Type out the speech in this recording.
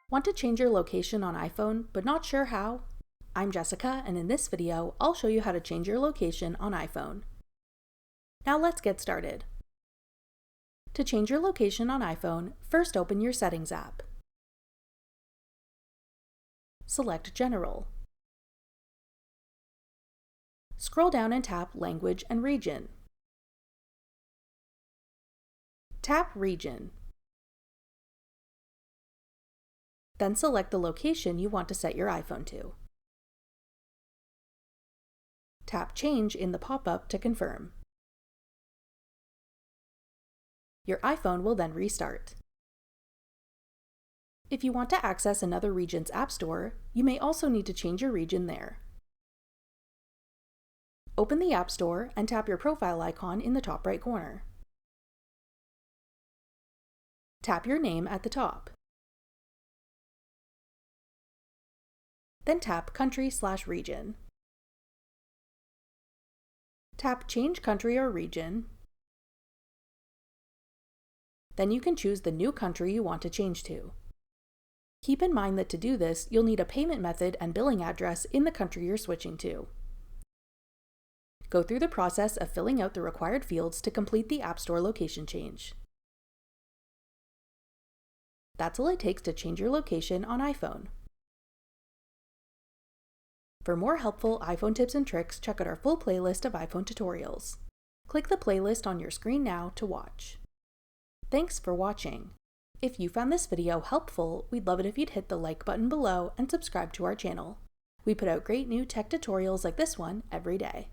Want to change your location on iPhone, but not sure how? I'm Jessica, and in this video, I'll show you how to change your location on iPhone. Now let's get started. To change your location on iPhone, first open your Settings app. Select General. Scroll down and tap Language and Region. Tap Region. Then select the location you want to set your iPhone to. Tap Change in the pop-up to confirm. Your iPhone will then restart. If you want to access another region's app store, you may also need to change your region there. Open the App Store and tap your profile icon in the top right corner. Tap your name at the top. Then tap Country/Region. Tap Change Country or Region. Then you can choose the new country you want to change to. Keep in mind that to do this, you'll need a payment method and billing address in the country you're switching to. Go through the process of filling out the required fields to complete the App Store location change. That's all it takes to change your location on iPhone. For more helpful iPhone tips and tricks, check out our full playlist of iPhone tutorials. Click the playlist on your screen now to watch. Thanks for watching. If you found this video helpful, we'd love it if you'd hit the like button below and subscribe to our channel. We put out great new tech tutorials like this one every day.